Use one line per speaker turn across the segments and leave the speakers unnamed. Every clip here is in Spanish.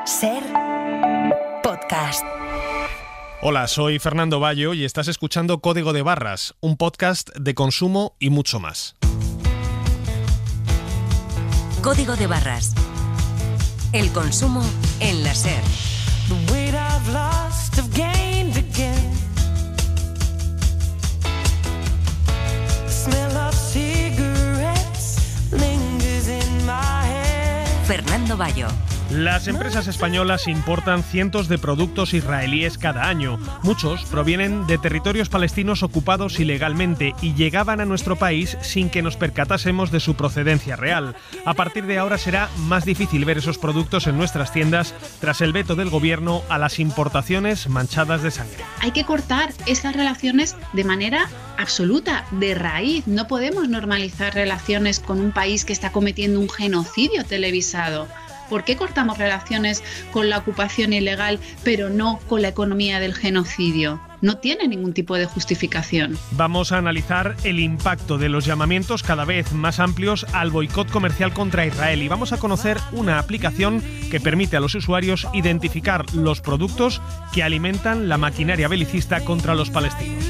SER Podcast.
Hola, soy Fernando Bayo y estás escuchando Código de Barras, un podcast de consumo y mucho más.
Código de Barras. El consumo en la SER. Fernando Bayo.
Las empresas españolas importan cientos de productos israelíes cada año. Muchos provienen de territorios palestinos ocupados ilegalmente y llegaban a nuestro país sin que nos percatásemos de su procedencia real. A partir de ahora será más difícil ver esos productos en nuestras tiendas tras el veto del gobierno a las importaciones manchadas de sangre.
Hay que cortar esas relaciones de manera absoluta, de raíz. No podemos normalizar relaciones con un país que está cometiendo un genocidio televisado. ¿Por qué cortamos relaciones con la ocupación ilegal, pero no con la economía del genocidio? No tiene ningún tipo de justificación.
Vamos a analizar el impacto de los llamamientos cada vez más amplios al boicot comercial contra Israel y vamos a conocer una aplicación que permite a los usuarios identificar los productos que alimentan la maquinaria belicista contra los palestinos.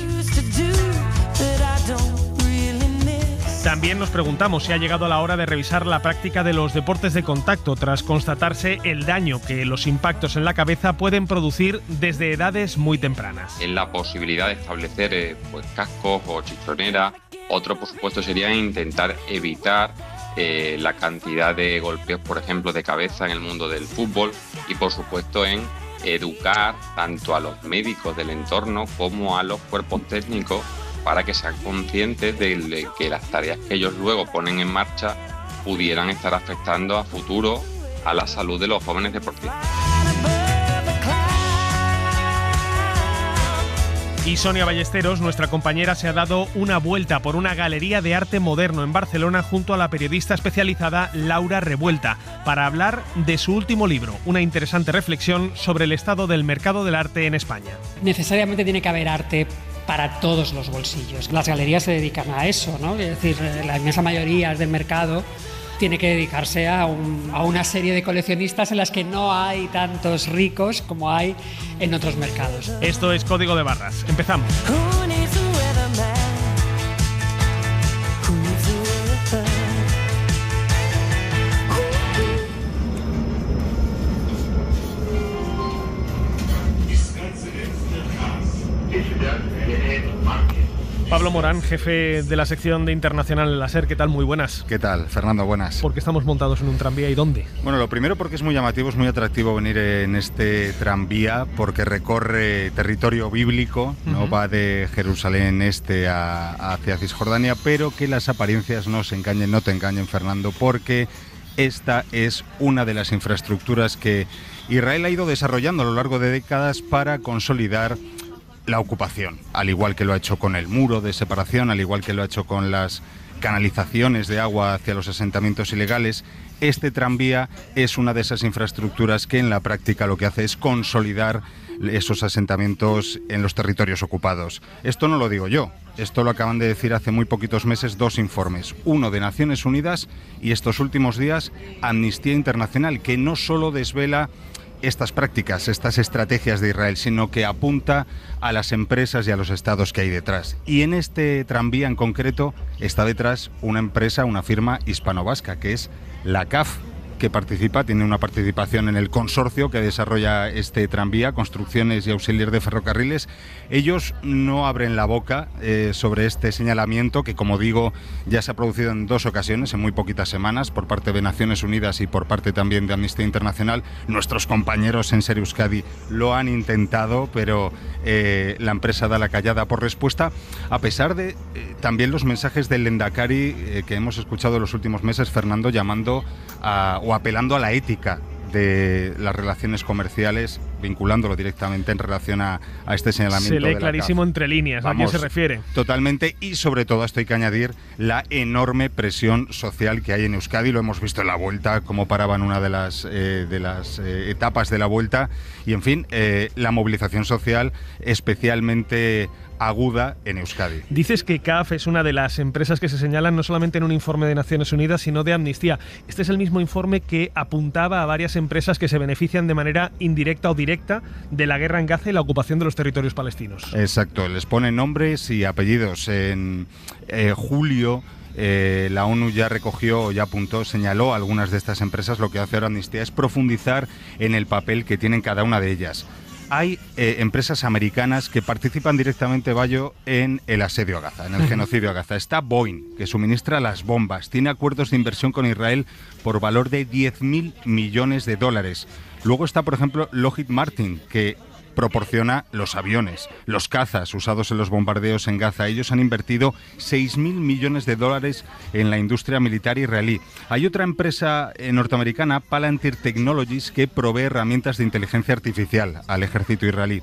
También nos preguntamos si ha llegado la hora de revisar la práctica de los deportes de contacto tras constatarse el daño que los impactos en la cabeza pueden producir desde edades muy tempranas.
En la posibilidad de establecer cascos o chichoneras. Otro, por supuesto, sería intentar evitar la cantidad de golpeos, por ejemplo, de cabeza en el mundo del fútbol y, por supuesto, en educar tanto a los médicos del entorno como a los cuerpos técnicos para que sean conscientes de que las tareas que ellos luego ponen en marcha pudieran estar afectando a futuro a la salud de los jóvenes deportistas.
Y Sonia Ballesteros, nuestra compañera, se ha dado una vuelta por una galería de arte moderno en Barcelona junto a la periodista especializada Laura Revuelta para hablar de su último libro, una interesante reflexión sobre el estado del mercado del arte en España.
Necesariamente tiene que haber arte para todos los bolsillos. Las galerías se dedican a eso, ¿no? Es decir, la inmensa mayoría del mercado tiene que dedicarse a una serie de coleccionistas en las que no hay tantos ricos como hay en otros mercados.
Esto es Código de Barras. Empezamos. Pablo Morán, jefe de la sección de Internacional en la SER. ¿Qué tal? Muy buenas.
¿Qué tal, Fernando? Buenas.
¿Por qué estamos montados en un tranvía y dónde?
Bueno, lo primero porque es muy llamativo, es muy atractivo venir en este tranvía porque recorre territorio bíblico, ¿no? Va de Jerusalén este hacia Cisjordania, pero que las apariencias no se engañen, no te engañen, Fernando, porque esta es una de las infraestructuras que Israel ha ido desarrollando a lo largo de décadas para consolidar la ocupación, al igual que lo ha hecho con el muro de separación, al igual que lo ha hecho con las canalizaciones de agua hacia los asentamientos ilegales. Este tranvía es una de esas infraestructuras que en la práctica lo que hace es consolidar esos asentamientos en los territorios ocupados. Esto no lo digo yo, esto lo acaban de decir hace muy poquitos meses dos informes, uno de Naciones Unidas y estos últimos días Amnistía Internacional, que no solo desvela estas prácticas, estas estrategias de Israel, sino que apunta a las empresas y a los estados que hay detrás. Y en este tranvía en concreto está detrás una empresa, una firma hispano-vasca, que es la CAF, que tiene una participación en el consorcio que desarrolla este tranvía, Construcciones y Auxiliar de Ferrocarriles. Ellos no abren la boca sobre este señalamiento que, como digo, ya se ha producido en dos ocasiones, en muy poquitas semanas, por parte de Naciones Unidas y por parte también de Amnistía Internacional. Nuestros compañeros en SER Euskadi lo han intentado, pero la empresa da la callada por respuesta, a pesar de también los mensajes del Lehendakari que hemos escuchado en los últimos meses, Fernando, llamando o apelando a la ética de las relaciones comerciales vinculándolo directamente en relación a este señalamiento.
Se lee
de la
clarísimo
CAF.
entre líneas, ¿a
Vamos,
qué se refiere?
Totalmente, y sobre todo esto hay que añadir la enorme presión social que hay en Euskadi. Lo hemos visto en la Vuelta, cómo paraban una de las etapas de la Vuelta, y en fin, la movilización social especialmente aguda en Euskadi.
Dices que CAF es una de las empresas que se señalan no solamente en un informe de Naciones Unidas, sino de Amnistía. Este es el mismo informe que apuntaba a varias empresas que se benefician de manera indirecta o directa de la guerra en Gaza y la ocupación de los territorios palestinos.
Exacto, les pone nombres y apellidos. En julio la ONU ya recogió, ya apuntó, señaló algunas de estas empresas. Lo que hace ahora Amnistía es profundizar en el papel que tienen cada una de ellas. Hay empresas americanas que participan directamente, Bayo, en el asedio a Gaza, en el genocidio a Gaza. Está Boeing, que suministra las bombas. Tiene acuerdos de inversión con Israel por valor de 10.000 millones de dólares. Luego está, por ejemplo, Lockheed Martin, que proporciona los aviones, los cazas usados en los bombardeos en Gaza. Ellos han invertido 6.000 millones de dólares en la industria militar israelí. Hay otra empresa norteamericana, Palantir Technologies, que provee herramientas de inteligencia artificial al ejército israelí.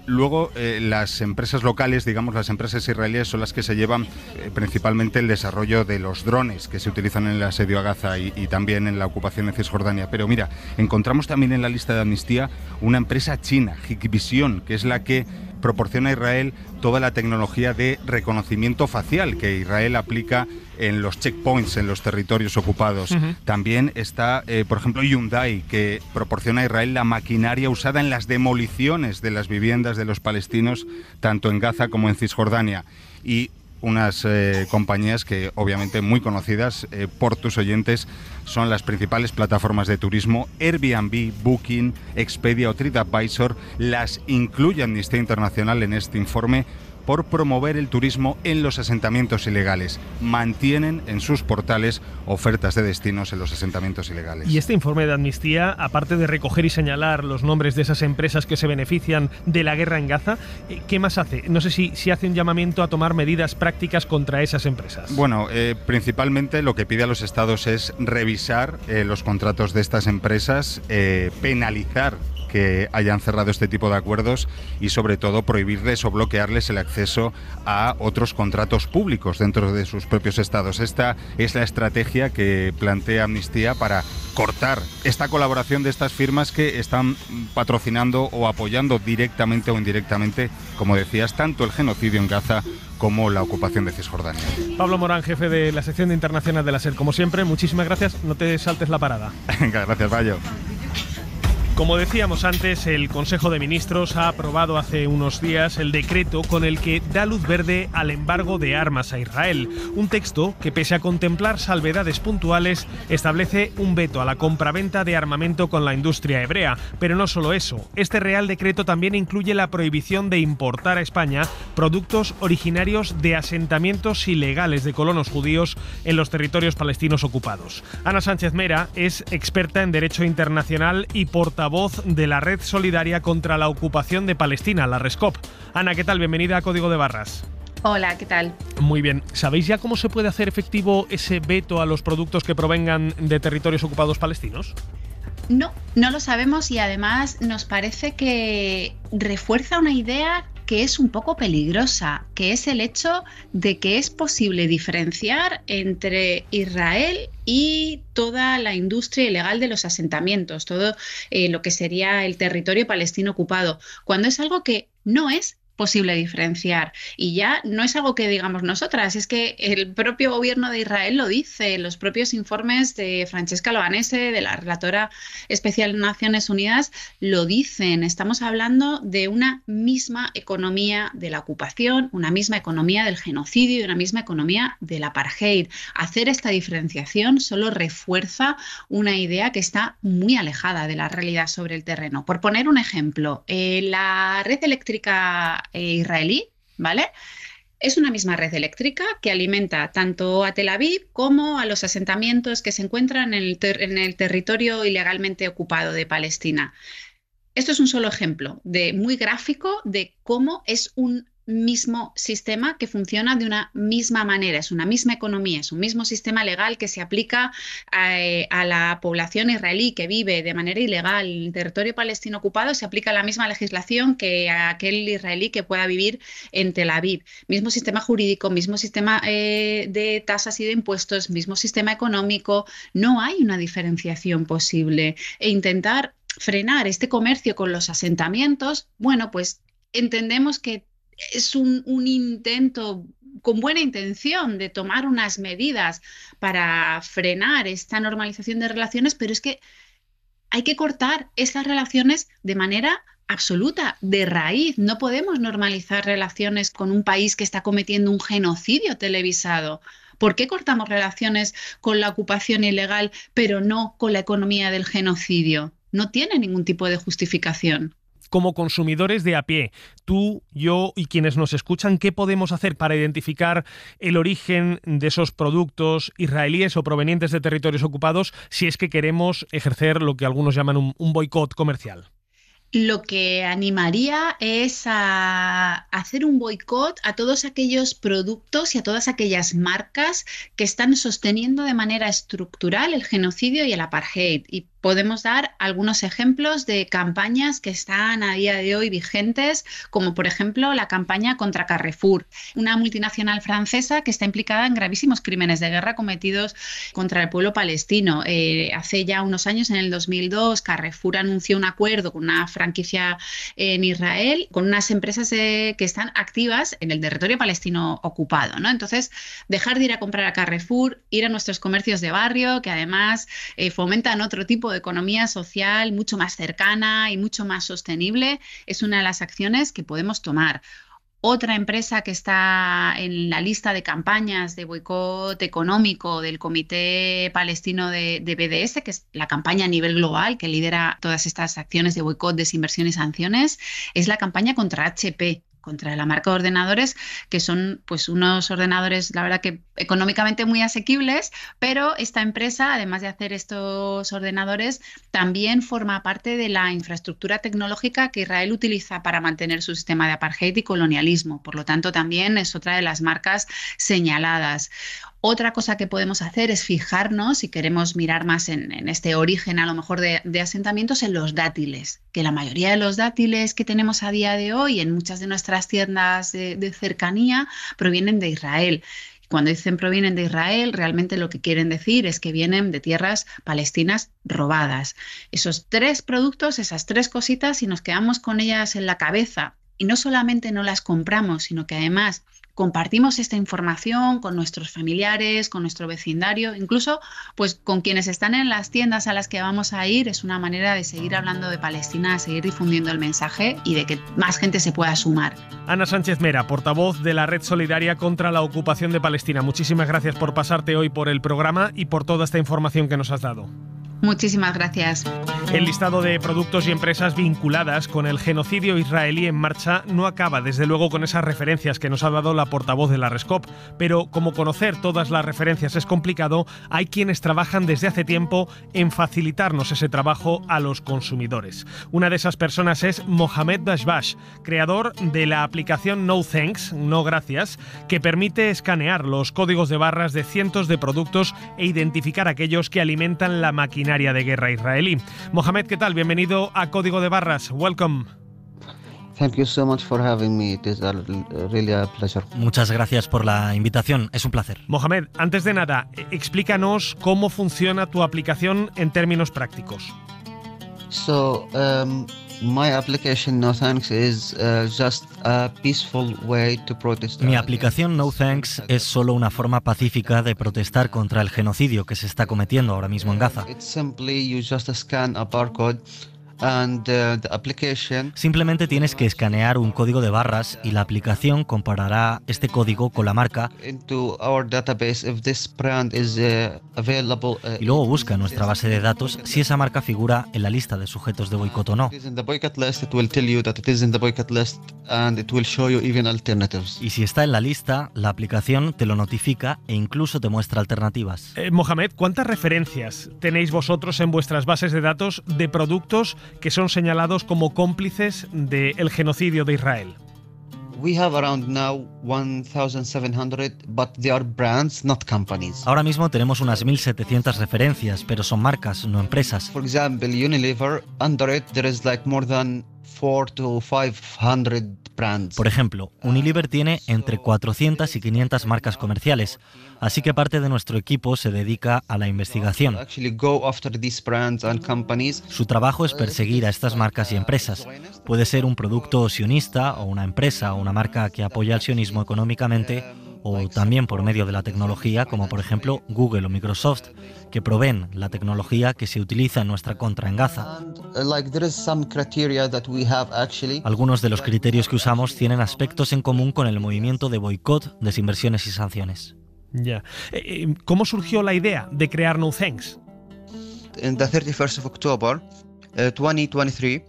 Luego, las empresas locales, digamos las empresas israelíes, son las que se llevan principalmente el desarrollo de los drones que se utilizan en el asedio a Gaza y también en la ocupación de Cisjordania. Pero mira, encontramos también en la lista de Amnistía una empresa china, Hikvision, que es la que proporciona a Israel toda la tecnología de reconocimiento facial que Israel aplica en los checkpoints en los territorios ocupados. También está, por ejemplo, Hyundai, que proporciona a Israel la maquinaria usada en las demoliciones de las viviendas de los palestinos, tanto en Gaza como en Cisjordania. Y unas compañías que obviamente muy conocidas por tus oyentes son las principales plataformas de turismo, Airbnb, Booking, Expedia o TripAdvisor. Las incluye Amnistía Internacional en este informe por promover el turismo en los asentamientos ilegales. Mantienen en sus portales ofertas de destinos en los asentamientos ilegales.
Y este informe de Amnistía, aparte de recoger y señalar los nombres de esas empresas que se benefician de la guerra en Gaza, ¿qué más hace? No sé si hace un llamamiento a tomar medidas prácticas contra esas empresas.
Bueno, principalmente lo que pide a los estados es revisar los contratos de estas empresas, penalizar que hayan cerrado este tipo de acuerdos y sobre todo prohibirles o bloquearles el acceso a otros contratos públicos dentro de sus propios estados. Esta es la estrategia que plantea Amnistía para cortar esta colaboración de estas firmas que están patrocinando o apoyando directamente o indirectamente, como decías, tanto el genocidio en Gaza como la ocupación de Cisjordania.
Pablo Morán, jefe de la sección de internacional de la SER, como siempre, muchísimas gracias, no te saltes la parada.
Venga, gracias, Bayo.
Como decíamos antes, el Consejo de Ministros ha aprobado hace unos días el decreto con el que da luz verde al embargo de armas a Israel. Un texto que, pese a contemplar salvedades puntuales, establece un veto a la compraventa de armamento con la industria hebrea. Pero no solo eso, este Real Decreto también incluye la prohibición de importar a España productos originarios de asentamientos ilegales de colonos judíos en los territorios palestinos ocupados. Ana Sánchez Mera es experta en Derecho Internacional y portavoz de la Red Solidaria contra la Ocupación de Palestina, la RESCOP. Ana, ¿qué tal? Bienvenida a Código de Barras.
Hola, ¿qué tal?
Muy bien. ¿Sabéis ya cómo se puede hacer efectivo ese veto a los productos que provengan de territorios ocupados palestinos?
No lo sabemos y además nos parece que refuerza una idea que es un poco peligrosa, que es el hecho de que es posible diferenciar entre Israel y toda la industria ilegal de los asentamientos, todo lo que sería el territorio palestino ocupado, cuando es algo que no es posible diferenciar. Y ya no es algo que digamos nosotras, es que el propio gobierno de Israel lo dice, los propios informes de Francesca Albanese, de la relatora especial de Naciones Unidas, lo dicen. Estamos hablando de una misma economía de la ocupación, una misma economía del genocidio y una misma economía del apartheid. Hacer esta diferenciación solo refuerza una idea que está muy alejada de la realidad sobre el terreno. Por poner un ejemplo, la red eléctrica israelí, ¿vale? Es una misma red eléctrica que alimenta tanto a Tel Aviv como a los asentamientos que se encuentran en el territorio ilegalmente ocupado de Palestina. Esto es un solo ejemplo muy gráfico de cómo es un mismo sistema que funciona de una misma manera, es una misma economía, es un mismo sistema legal que se aplica a la población israelí que vive de manera ilegal en el territorio palestino ocupado, se aplica la misma legislación que a aquel israelí que pueda vivir en Tel Aviv. Mismo sistema jurídico, mismo sistema de tasas y de impuestos, mismo sistema económico, no hay una diferenciación posible. E intentar frenar este comercio con los asentamientos, bueno, pues entendemos que es un intento con buena intención de tomar unas medidas para frenar esta normalización de relaciones, pero es que hay que cortar esas relaciones de manera absoluta, de raíz. No podemos normalizar relaciones con un país que está cometiendo un genocidio televisado. ¿Por qué cortamos relaciones con la ocupación ilegal, pero no con la economía del genocidio? No tiene ningún tipo de justificación.
Como consumidores de a pie, tú, yo y quienes nos escuchan, ¿qué podemos hacer para identificar el origen de esos productos israelíes o provenientes de territorios ocupados si es que queremos ejercer lo que algunos llaman un boicot comercial?
Lo que animaría es a hacer un boicot a todos aquellos productos y a todas aquellas marcas que están sosteniendo de manera estructural el genocidio y el apartheid. Y podemos dar algunos ejemplos de campañas que están a día de hoy vigentes, como por ejemplo la campaña contra Carrefour, una multinacional francesa que está implicada en gravísimos crímenes de guerra cometidos contra el pueblo palestino. Hace ya unos años, en el 2002, Carrefour anunció un acuerdo con una franquicia en Israel, con unas empresas que están activas en el territorio palestino ocupado, ¿no? Entonces, dejar de ir a comprar a Carrefour, ir a nuestros comercios de barrio, que además fomentan otro tipo de economía social mucho más cercana y mucho más sostenible, es una de las acciones que podemos tomar. Otra empresa que está en la lista de campañas de boicot económico del Comité Palestino de BDS, que es la campaña a nivel global que lidera todas estas acciones de boicot, desinversión y sanciones, es la campaña contra HP, contra la marca de ordenadores, que son pues unos ordenadores, la verdad que económicamente muy asequibles, pero esta empresa, además de hacer estos ordenadores, también forma parte de la infraestructura tecnológica que Israel utiliza para mantener su sistema de apartheid y colonialismo. Por lo tanto, también es otra de las marcas señaladas. Otra cosa que podemos hacer es fijarnos, si queremos mirar más en este origen a lo mejor de asentamientos, en los dátiles, que la mayoría de los dátiles que tenemos a día de hoy en muchas de nuestras tiendas de cercanía provienen de Israel. Cuando dicen provienen de Israel, realmente lo que quieren decir es que vienen de tierras palestinas robadas. Esos tres productos, esas tres cositas, si nos quedamos con ellas en la cabeza y no solamente no las compramos, sino que además compartimos esta información con nuestros familiares, con nuestro vecindario, incluso pues con quienes están en las tiendas a las que vamos a ir, es una manera de seguir hablando de Palestina, seguir difundiendo el mensaje y de que más gente se pueda sumar.
Ana Sánchez Mera, portavoz de la Red Solidaria contra la Ocupación de Palestina. Muchísimas gracias por pasarte hoy por el programa y por toda esta información que nos has dado.
Muchísimas gracias.
El listado de productos y empresas vinculadas con el genocidio israelí en marcha no acaba, desde luego, con esas referencias que nos ha dado la portavoz de la Rescop, pero como conocer todas las referencias es complicado, hay quienes trabajan desde hace tiempo en facilitarnos ese trabajo a los consumidores. Una de esas personas es Mohamed Bashbash, creador de la aplicación No Thanks, no gracias, que permite escanear los códigos de barras de cientos de productos e identificar aquellos que alimentan la maquinaria de guerra israelí. Mohamed, ¿qué tal? Bienvenido a Código de Barras. Welcome.
Thank you so much for having me. It is really a pleasure.
Muchas gracias por la invitación. Es un placer.
Mohamed, antes de nada, explícanos cómo funciona tu aplicación en términos prácticos.
So, my application No Thanks is just a peaceful way to protest.
Mi aplicación No Thanks es solo una forma pacífica de protestar contra el genocidio que se está cometiendo ahora mismo en Gaza.
It's simply you just scan a barcode and the application.
Simplemente tienes que escanear un código de barras y la aplicación comparará este código con la marca
Into our database if this brand is available.
Y luego busca en nuestra base de datos si esa marca figura en la lista de sujetos de boicot o no.
It is in the boycott list. It will tell you that it is in the boycott list and it will show you even alternatives.
Y si está en la lista, la aplicación te lo notifica e incluso te muestra alternativas.
Mohamed, ¿cuántas referencias tenéis vosotros en vuestras bases de datos de productos que son señalados como cómplices del genocidio de Israel?
We have around now 1,700, but they are brands, not companies.
Ahora mismo tenemos unas 1.700 referencias, pero son marcas, no empresas.
For example, Unilever, under it there is like more than 400 to 500 brands.
Por ejemplo, Unilever tiene entre 400 y 500 marcas comerciales, así que parte de nuestro equipo se dedica a la investigación.
Actually go after these brands and companies.
Su trabajo es perseguir a estas marcas y empresas. Puede ser un producto sionista o una empresa o una marca que apoya al sionismo económicamente, o también por medio de la tecnología, como por ejemplo Google o Microsoft, que proveen la tecnología que se utiliza en nuestra contra en Gaza. Algunos de los criterios que usamos tienen aspectos en común con el movimiento de boicot, desinversiones y sanciones.
Ya. ¿Cómo surgió la idea de crear No Thanks?
In the 31st of October 2023,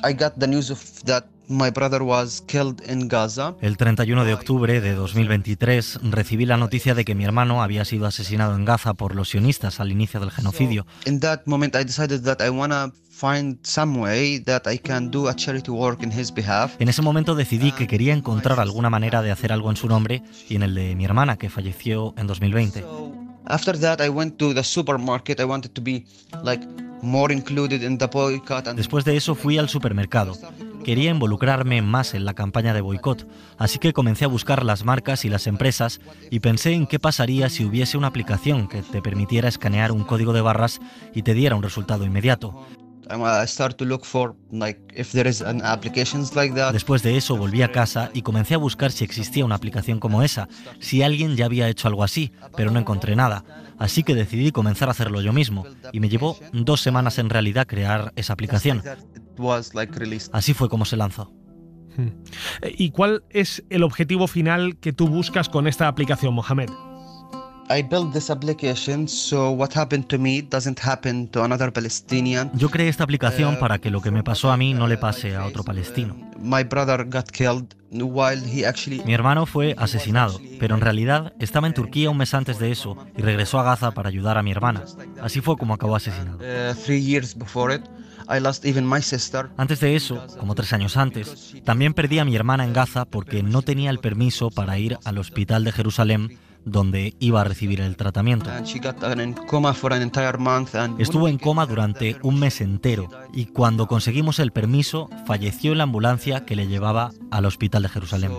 I got the news of that my brother was killed in Gaza.
El 31 de octubre de 2023 recibí la noticia de que mi hermano había sido asesinado en Gaza por los sionistas al inicio del genocidio.
In that moment I decided that I wanna find some way that I can do a charity work in his behalf.
En ese momento decidí que quería encontrar alguna manera de hacer algo en su nombre y en el de mi hermana, que falleció en 2020.
After that I went to the supermarket. I wanted to be like more included in the boycott.
Después de eso fui al supermercado. Quería involucrarme más en la campaña de boicot, así que comencé a buscar las marcas y las empresas y pensé en qué pasaría si hubiese una aplicación que te permitiera escanear un código de barras y te diera un resultado inmediato. Después de eso volví a casa y comencé a buscar si existía una aplicación como esa, si alguien ya había hecho algo así, pero no encontré nada. Así que decidí comenzar a hacerlo yo mismo y me llevó 2 semanas en realidad crear esa aplicación. Así fue como se lanzó.
¿Y cuál es el objetivo final que tú buscas con esta aplicación, Mohamed?
Yo creé esta aplicación para que lo que me pasó a mí no le pase a otro palestino. Mi hermano fue asesinado, pero en realidad estaba en Turquía un mes antes de eso y regresó a Gaza para ayudar a mi hermana. Así fue como acabó asesinado. Antes de eso, como 3 años antes, también perdí a mi hermana en Gaza porque no tenía el permiso para ir al hospital de Jerusalén donde iba a recibir el tratamiento. Estuvo en coma durante un mes entero y cuando conseguimos el permiso, falleció en la ambulancia que le llevaba al hospital de Jerusalén.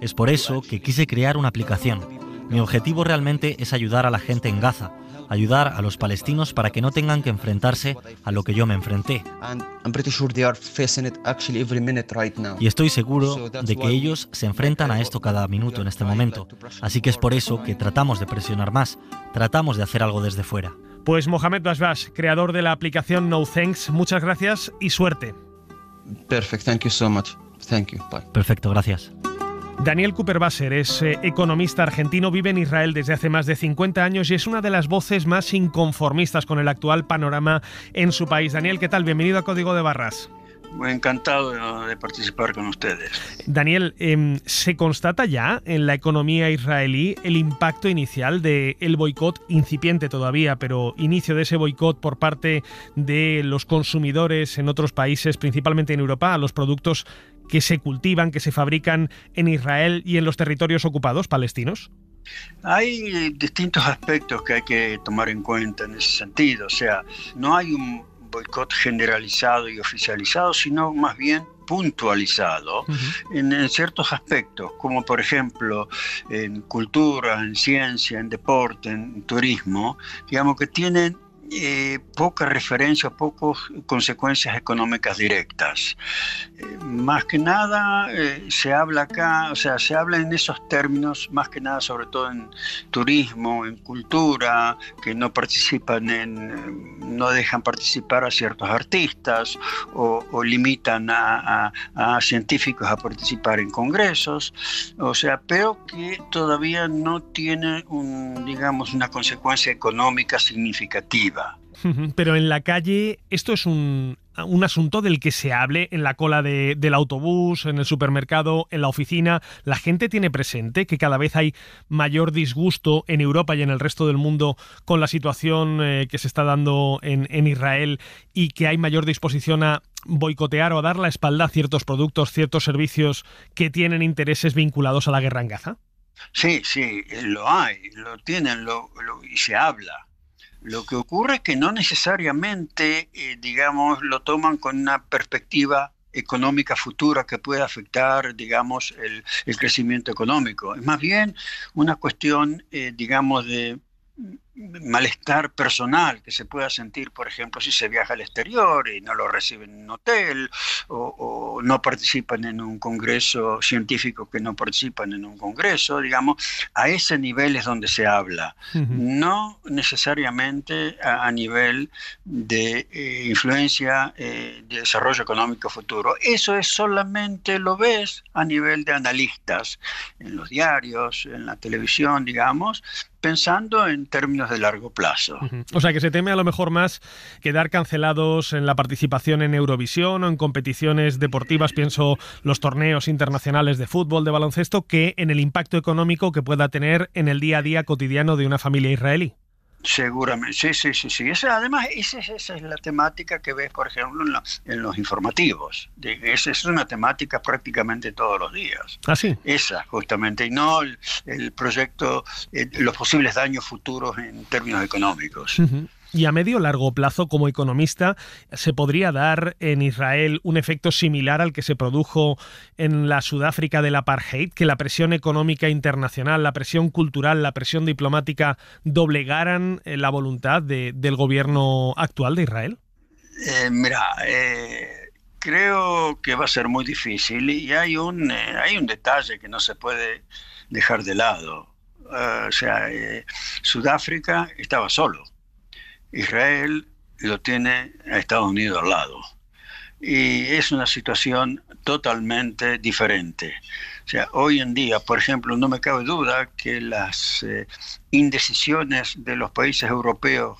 Es por eso que quise crear una aplicación. Mi objetivo realmente es ayudar a la gente en Gaza, ayudar a los palestinos para que no tengan que enfrentarse a lo que yo me enfrenté. Y estoy seguro de que ellos se enfrentan a esto cada minuto en este momento. Así que es por eso que tratamos de presionar más, tratamos de hacer algo desde fuera.
Pues Mohamed Bashbash, creador de la aplicación No Thanks, muchas gracias y suerte.
Perfect, thank you so much. Thank you. Bye.
Perfecto, gracias.
Daniel Kuperwasser es economista argentino, vive en Israel desde hace más de 50 años y es una de las voces más inconformistas con el actual panorama en su país. Daniel, ¿qué tal? Bienvenido a Código de Barras.
Muy encantado de participar con ustedes.
Daniel, ¿se constata ya en la economía israelí el impacto inicial del boicot, incipiente todavía, pero inicio de ese boicot por parte de los consumidores en otros países, principalmente en Europa, a los productos que se cultivan, que se fabrican en Israel y en los territorios ocupados palestinos?
Hay distintos aspectos que hay que tomar en cuenta en ese sentido. O sea, no hay un boicot generalizado y oficializado, sino más bien puntualizado en ciertos aspectos, como por ejemplo en cultura, en ciencia, en deporte, en turismo, digamos que tienen poca referencia, pocas consecuencias económicas directas. Más que nada se habla acá, o sea, se habla en esos términos, más que nada sobre todo en turismo, en cultura, que no participan no dejan participar a ciertos artistas o limitan a científicos a participar en congresos, o sea, pero que todavía no tiene una consecuencia económica significativa.
Pero en la calle esto es un un asunto del que se hable en la cola del autobús, en el supermercado, en la oficina? ¿La gente tiene presente que cada vez hay mayor disgusto en Europa y en el resto del mundo con la situación que se está dando en Israel y que hay mayor disposición a boicotear o a dar la espalda a ciertos productos, ciertos servicios que tienen intereses vinculados a la guerra en Gaza?
Sí, lo hay, lo tienen y se habla. Lo que ocurre es que no necesariamente, digamos, lo toman con una perspectiva económica futura que pueda afectar, digamos, el crecimiento económico. Es más bien una cuestión, digamos, de malestar personal que se pueda sentir, por ejemplo, si se viaja al exterior y no lo reciben en un hotel o no participan en un congreso, científicos que no participan en un congreso, digamos, a ese nivel es donde se habla, no necesariamente a nivel de influencia de desarrollo económico futuro. Eso es solamente lo ves a nivel de analistas, en los diarios, en la televisión, digamos, pensando en términos de largo plazo.
O sea, que se teme a lo mejor más quedar cancelados en la participación en Eurovisión o en competiciones deportivas, pienso los torneos internacionales de fútbol, de baloncesto, que en el impacto económico que pueda tener en el día a día cotidiano de una familia israelí.
Seguramente, sí. Además, esa es la temática que ves, por ejemplo, en los informativos. Esa es una temática prácticamente todos los días.
¿Ah, sí?
Esa, justamente, y no el proyecto, los posibles daños futuros en términos económicos.
Y a medio o largo plazo, como economista, ¿se podría dar en Israel un efecto similar al que se produjo en la Sudáfrica del apartheid, que la presión económica internacional, la presión cultural, la presión diplomática doblegaran la voluntad del gobierno actual de Israel?
Creo que va a ser muy difícil y hay un detalle que no se puede dejar de lado. Sudáfrica estaba solo. Israel lo tiene a Estados Unidos al lado y es una situación totalmente diferente. O sea, hoy en día, por ejemplo, no me cabe duda que las indecisiones de los países europeos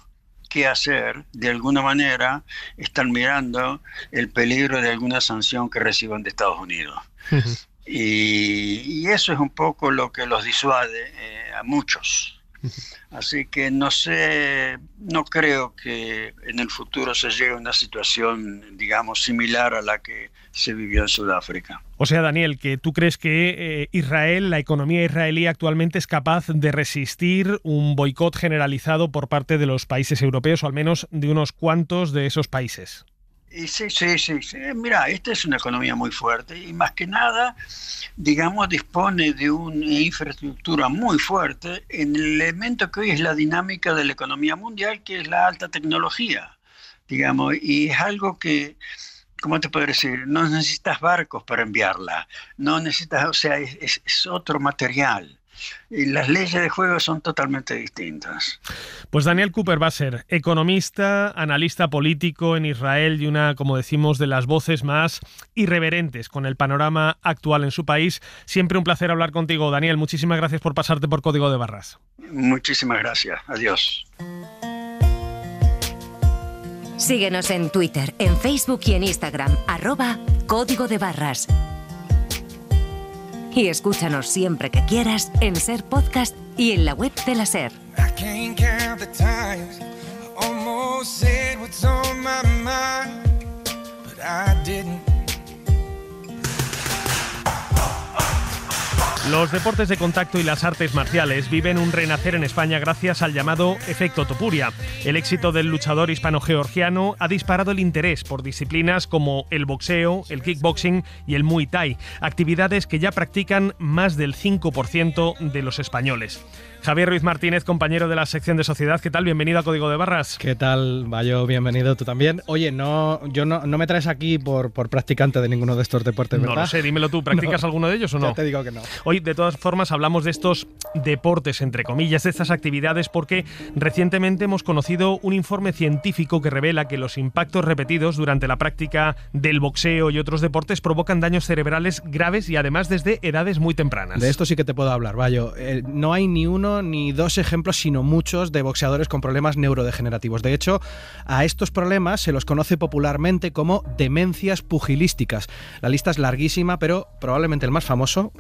qué hacer, de alguna manera están mirando el peligro de alguna sanción que reciban de Estados Unidos. Y eso es un poco lo que los disuade a muchos. Así que no creo que en el futuro se llegue a una situación, digamos, similar a la que se vivió en Sudáfrica.
O sea, Daniel, que tú crees que Israel, la economía israelí actualmente es capaz de resistir un boicot generalizado por parte de los países europeos, o al menos de unos cuantos de esos países.
Y sí. Mira, esta es una economía muy fuerte y más que nada, digamos, dispone de una infraestructura muy fuerte en el elemento que hoy es la dinámica de la economía mundial, que es la alta tecnología, digamos, y es algo que, ¿cómo te puedo decir? No necesitas barcos para enviarla, no necesitas, o sea, es otro material. Y las leyes de juego son totalmente distintas.
Pues Daniel Cooper-Vasser, economista, analista político en Israel y una, como decimos, de las voces más irreverentes con el panorama actual en su país. Siempre un placer hablar contigo, Daniel. Muchísimas gracias por pasarte por Código de Barras.
Muchísimas gracias. Adiós.
Síguenos en Twitter, en Facebook y en Instagram, @Código de Barras. Y escúchanos siempre que quieras en SER Podcast y en la web de la SER.
Los deportes de contacto y las artes marciales viven un renacer en España gracias al llamado efecto Topuria. El éxito del luchador hispano-georgiano ha disparado el interés por disciplinas como el boxeo, el kickboxing y el muay thai, actividades que ya practican más del 5% de los españoles. Javier Ruiz Martínez, compañero de la sección de Sociedad, ¿qué tal? Bienvenido a Código de Barras.
¿Qué tal, Bayo? Bienvenido tú también. Oye, no me traes aquí por practicante de ninguno de estos deportes, ¿verdad?
No lo sé, dímelo tú, ¿practicas alguno de ellos o no?
Ya te digo que no.
Hoy, de todas formas, hablamos de estos deportes, entre comillas, de estas actividades, porque recientemente hemos conocido un informe científico que revela que los impactos repetidos durante la práctica del boxeo y otros deportes provocan daños cerebrales graves y además desde edades muy tempranas.
De esto sí que te puedo hablar, Bayo. No hay ni uno uno ni dos ejemplos, sino muchos de boxeadores con problemas neurodegenerativos. De hecho, a estos problemas se los conoce popularmente como demencias pugilísticas. La lista es larguísima, pero probablemente el más famoso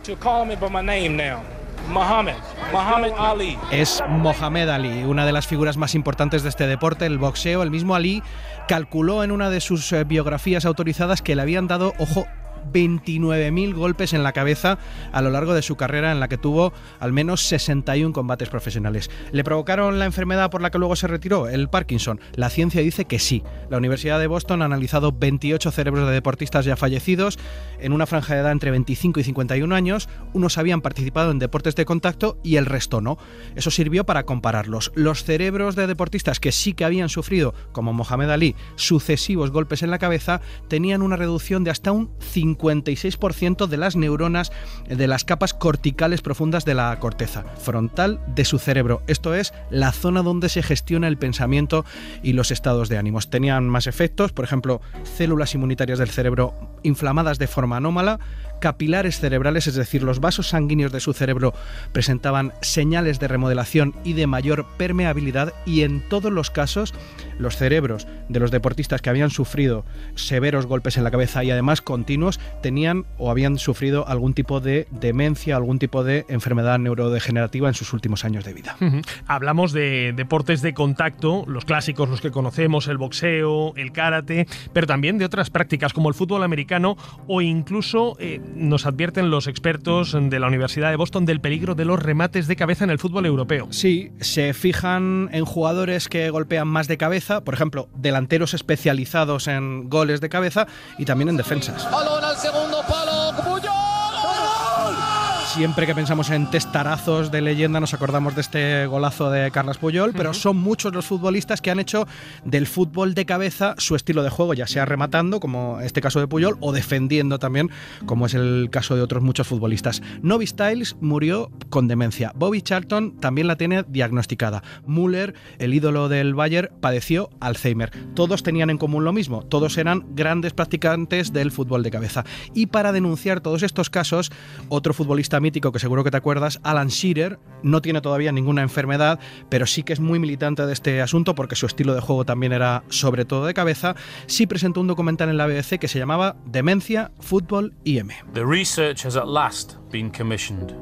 es Mohamed Ali, una de las figuras más importantes de este deporte, el boxeo. El mismo Ali calculó en una de sus biografías autorizadas que le habían dado, ojo, 29.000 golpes en la cabeza a lo largo de su carrera, en la que tuvo al menos 61 combates profesionales. ¿Le provocaron la enfermedad por la que luego se retiró, el Parkinson? La ciencia dice que sí. La Universidad de Boston ha analizado 28 cerebros de deportistas ya fallecidos en una franja de edad entre 25 y 51 años. Unos habían participado en deportes de contacto y el resto no. Eso sirvió para compararlos. Los cerebros de deportistas que sí que habían sufrido, como Mohamed Ali, sucesivos golpes en la cabeza, tenían una reducción de hasta un 56% de las neuronas de las capas corticales profundas de la corteza frontal de su cerebro. Esto es la zona donde se gestiona el pensamiento y los estados de ánimos. Tenían más efectos, por ejemplo, células inmunitarias del cerebro inflamadas de forma anómala, capilares cerebrales, es decir, los vasos sanguíneos de su cerebro presentaban señales de remodelación y de mayor permeabilidad, y en todos los casos los cerebros de los deportistas que habían sufrido severos golpes en la cabeza y además continuos tenían o habían sufrido algún tipo de demencia, algún tipo de enfermedad neurodegenerativa en sus últimos años de vida.
Hablamos de deportes de contacto, los clásicos, los que conocemos, el boxeo, el karate, pero también de otras prácticas como el fútbol americano o incluso nos advierten los expertos de la Universidad de Boston del peligro de los remates de cabeza en el fútbol europeo.
Sí, se fijan en jugadores que golpean más de cabeza, por ejemplo, delanteros especializados en goles de cabeza y también en defensas.
Balón al segundo palo, Puyol.
Siempre que pensamos en testarazos de leyenda nos acordamos de este golazo de Carles Puyol, pero son muchos los futbolistas que han hecho del fútbol de cabeza su estilo de juego, ya sea rematando, como este caso de Puyol, o defendiendo también, como es el caso de otros muchos futbolistas. Novi Styles murió con demencia. Bobby Charlton también la tiene diagnosticada. Müller, el ídolo del Bayern, padeció Alzheimer. Todos tenían en común lo mismo, todos eran grandes practicantes del fútbol de cabeza. Y para denunciar todos estos casos, otro futbolista mítico que seguro que te acuerdas, Alan Shearer, no tiene todavía ninguna enfermedad, pero sí que es muy militante de este asunto porque su estilo de juego también era sobre todo de cabeza. Sí presentó un documental en la BBC que se llamaba Demencia, Fútbol y M.
The research has at last been commissioned.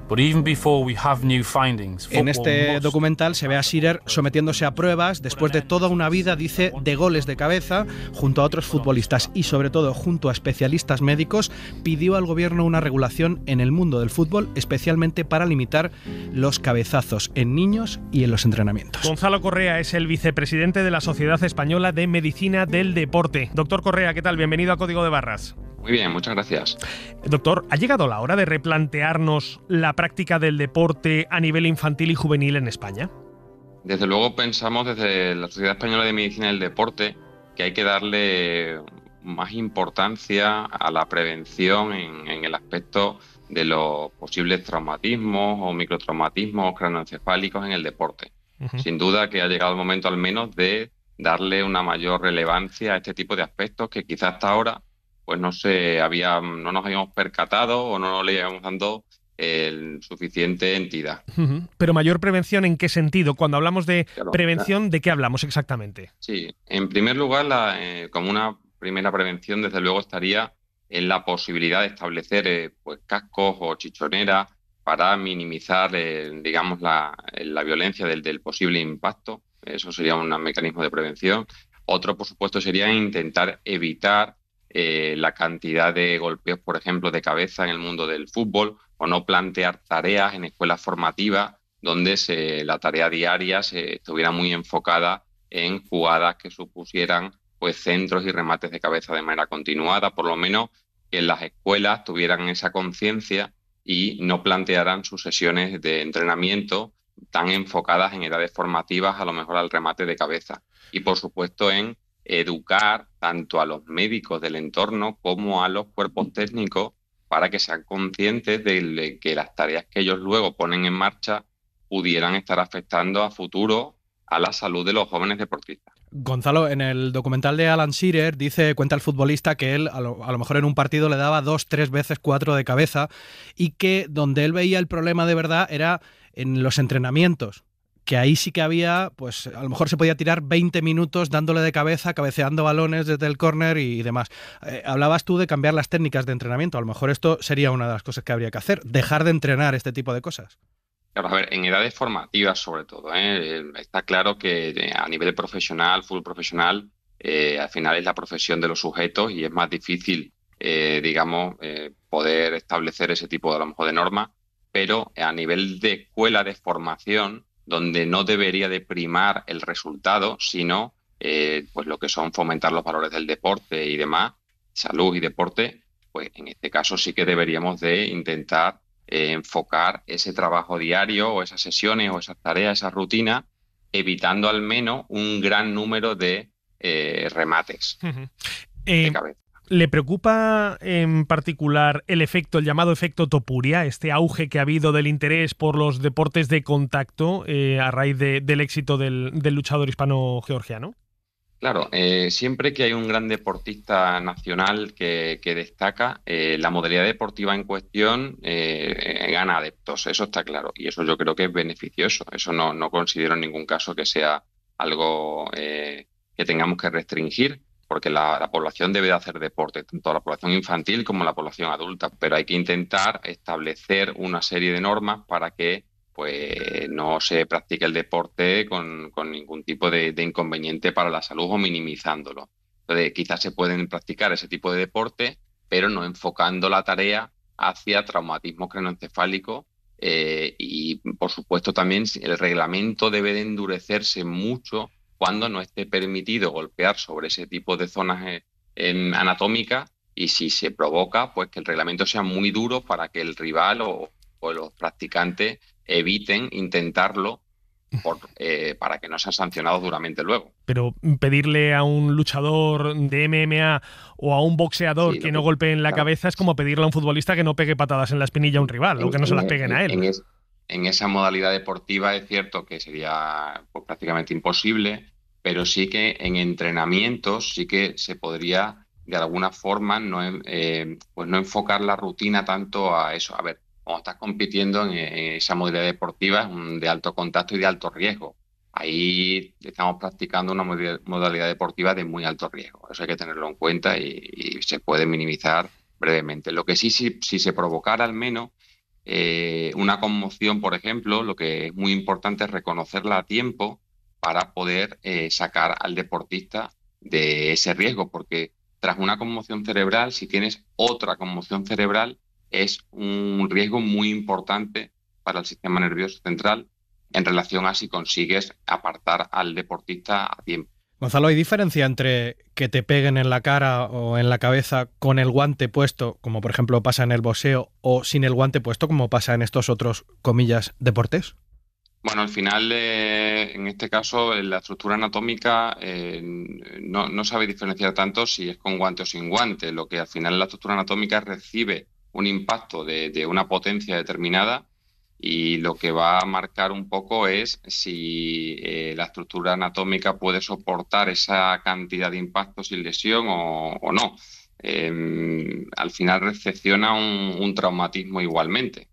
But even before we have new findings,
en este documental se ve a Shearer sometiéndose a pruebas después de toda una vida, dice, de goles de cabeza junto a otros futbolistas y sobre todo junto a especialistas médicos. Pidió al gobierno una regulación en el mundo del fútbol, especialmente para limitar los cabezazos en niños y en los entrenamientos.
Gonzalo Correa es el vicepresidente de la Sociedad Española de Medicina del Deporte. Doctor Correa, ¿qué tal? Bienvenido a Código de Barras.
Muy bien, muchas gracias.
Doctor, ¿ha llegado la hora de replantearnos la práctica del deporte a nivel infantil y juvenil en España?
Desde luego pensamos desde la Sociedad Española de Medicina del Deporte que hay que darle más importancia a la prevención en el aspecto de los posibles traumatismos o microtraumatismos cranoencefálicos en el deporte. Sin duda que ha llegado el momento al menos de darle una mayor relevancia a este tipo de aspectos que quizás hasta ahora pues no nos habíamos percatado o no le íbamos dando suficiente entidad.
Pero mayor prevención, ¿en qué sentido? Cuando hablamos de prevención, ¿de qué hablamos exactamente?
Sí, en primer lugar, como una primera prevención, desde luego estaría en la posibilidad de establecer pues cascos o chichoneras para minimizar, digamos, la violencia del posible impacto. Eso sería un mecanismo de prevención. Otro, por supuesto, sería intentar evitar la cantidad de golpeos, por ejemplo, de cabeza en el mundo del fútbol, o no plantear tareas en escuelas formativas donde la tarea diaria estuviera muy enfocada en jugadas que supusieran pues centros y remates de cabeza de manera continuada, por lo menos que en las escuelas tuvieran esa conciencia y no plantearan sus sesiones de entrenamiento tan enfocadas en edades formativas, a lo mejor al remate de cabeza. Y por supuesto en educar tanto a los médicos del entorno como a los cuerpos técnicos para que sean conscientes de que las tareas que ellos luego ponen en marcha pudieran estar afectando a futuro a la salud de los jóvenes deportistas.
Gonzalo, en el documental de Alan Shearer cuenta el futbolista que él a lo mejor en un partido le daba 2, 3 veces 4 de cabeza y que donde él veía el problema de verdad era en los entrenamientos, que ahí sí que había, pues a lo mejor se podía tirar 20 minutos dándole de cabeza, cabeceando balones desde el córner y demás. Hablabas tú de cambiar las técnicas de entrenamiento. A lo mejor esto sería una de las cosas que habría que hacer, dejar de entrenar este tipo de cosas.
Claro, a ver, en edades formativas sobre todo, está claro que a nivel profesional, fútbol profesional, al final es la profesión de los sujetos y es más difícil, poder establecer ese tipo de, a lo mejor, de normas, pero a nivel de escuela de formación, donde no debería de primar el resultado, sino pues lo que son fomentar los valores del deporte y demás, salud y deporte, pues en este caso sí que deberíamos de intentar enfocar ese trabajo diario o esas sesiones o esas tareas, esas rutinas, evitando al menos un gran número de remates de cabeza.
¿Le preocupa en particular el llamado efecto Topuria, este auge que ha habido del interés por los deportes de contacto a raíz del éxito del luchador hispano-georgiano?
Claro, siempre que hay un gran deportista nacional que destaca, la modalidad deportiva en cuestión gana adeptos, eso está claro, y eso yo creo que es beneficioso. Eso no considero en ningún caso que sea algo que tengamos que restringir, porque la población debe de hacer deporte, tanto la población infantil como la población adulta, pero hay que intentar establecer una serie de normas para que pues no se practique el deporte con ningún tipo de inconveniente para la salud o minimizándolo. Entonces, quizás se pueden practicar ese tipo de deporte, pero no enfocando la tarea hacia traumatismo craneoencefálico y, por supuesto, también el reglamento debe de endurecerse mucho cuando no esté permitido golpear sobre ese tipo de zonas anatómicas, y si se provoca, pues que el reglamento sea muy duro para que el rival o los practicantes eviten intentarlo para que no sean sancionados duramente luego.
Pero pedirle a un luchador de MMA o a un boxeador que no golpee en la cabeza es como pedirle a un futbolista que no pegue patadas en la espinilla a un rival o que no se las peguen a él.
En esa modalidad deportiva es cierto que sería pues, prácticamente imposible, pero sí que en entrenamientos sí que se podría de alguna forma no enfocar la rutina tanto a eso. A ver, cuando estás compitiendo en esa modalidad deportiva es de alto contacto y de alto riesgo. Ahí estamos practicando una modalidad deportiva de muy alto riesgo. Eso hay que tenerlo en cuenta y se puede minimizar brevemente. Lo que sí, si se provocara al menos una conmoción, por ejemplo, lo que es muy importante es reconocerla a tiempo para poder sacar al deportista de ese riesgo, porque tras una conmoción cerebral, si tienes otra conmoción cerebral, es un riesgo muy importante para el sistema nervioso central en relación a si consigues apartar al deportista a tiempo.
Gonzalo, ¿hay diferencia entre que te peguen en la cara o en la cabeza con el guante puesto, como por ejemplo pasa en el boxeo, o sin el guante puesto, como pasa en estos otros, comillas, deportes?
Bueno, al final, en este caso, la estructura anatómica no sabe diferenciar tanto si es con guante o sin guante. Lo que al final la estructura anatómica recibe un impacto de una potencia determinada, y lo que va a marcar un poco es si la estructura anatómica puede soportar esa cantidad de impacto sin lesión o no. Al final recepciona un traumatismo igualmente.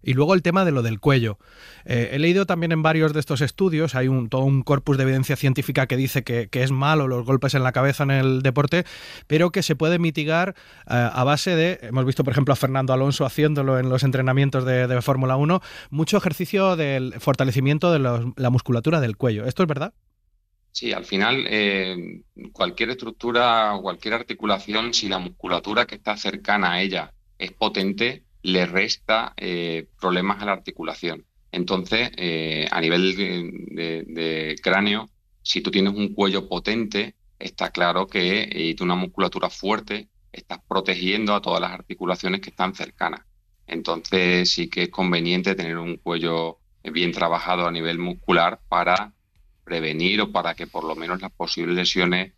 Y luego el tema de lo del cuello. He leído también en varios de estos estudios, hay todo un corpus de evidencia científica que dice que es malo los golpes en la cabeza en el deporte, pero que se puede mitigar a base de, hemos visto por ejemplo a Fernando Alonso haciéndolo en los entrenamientos de Fórmula 1, mucho ejercicio del fortalecimiento de la musculatura del cuello. ¿Esto es verdad?
Sí, al final cualquier estructura o cualquier articulación, si la musculatura que está cercana a ella es potente, le resta problemas a la articulación. Entonces, a nivel de cráneo, si tú tienes un cuello potente, está claro que y una musculatura fuerte, estás protegiendo a todas las articulaciones que están cercanas. Entonces, sí que es conveniente tener un cuello bien trabajado a nivel muscular para prevenir o para que por lo menos las posibles lesiones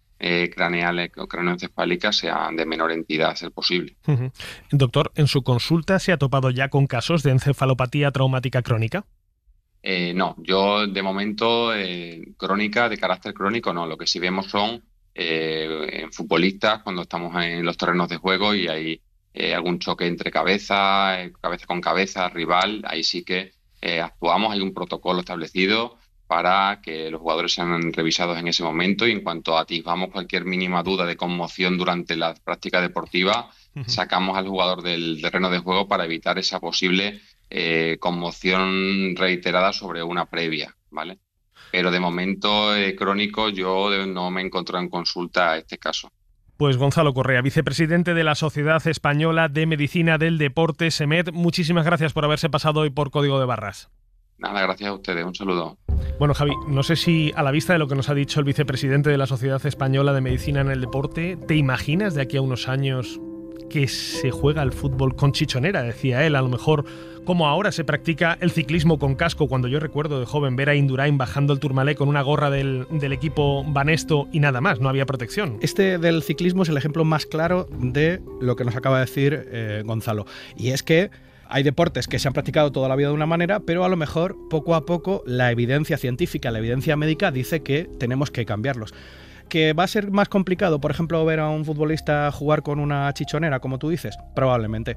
craneales o craneoencefálicas sean de menor entidad, a ser posible.
Doctor, ¿en su consulta se ha topado ya con casos de encefalopatía traumática crónica?
No, yo de momento crónica, de carácter crónico no. Lo que sí vemos son futbolistas cuando estamos en los terrenos de juego y hay algún choque entre cabeza con cabeza, rival, ahí sí que actuamos, hay un protocolo establecido para que los jugadores sean revisados en ese momento, y en cuanto atisbamos cualquier mínima duda de conmoción durante la práctica deportiva, sacamos al jugador del terreno de juego para evitar esa posible conmoción reiterada sobre una previa, ¿vale? Pero de momento crónico yo no me he encontrado en consulta este caso.
Pues Gonzalo Correa, vicepresidente de la Sociedad Española de Medicina del Deporte, SEMED, muchísimas gracias por haberse pasado hoy por Código de Barras.
Nada, gracias a ustedes, un saludo.
Bueno, Javi, no sé si a la vista de lo que nos ha dicho el vicepresidente de la Sociedad Española de Medicina en el Deporte, ¿te imaginas de aquí a unos años que se juega el fútbol con chichonera? Decía él, a lo mejor como ahora se practica el ciclismo con casco, cuando yo recuerdo de joven ver a Indurain bajando el Tourmalet con una gorra del equipo Banesto y nada más, no había protección.
Este del ciclismo es el ejemplo más claro de lo que nos acaba de decir Gonzalo, y es que hay deportes que se han practicado toda la vida de una manera, pero a lo mejor poco a poco la evidencia científica, la evidencia médica dice que tenemos que cambiarlos. ¿Que va a ser más complicado, por ejemplo, ver a un futbolista jugar con una chichonera, como tú dices? Probablemente.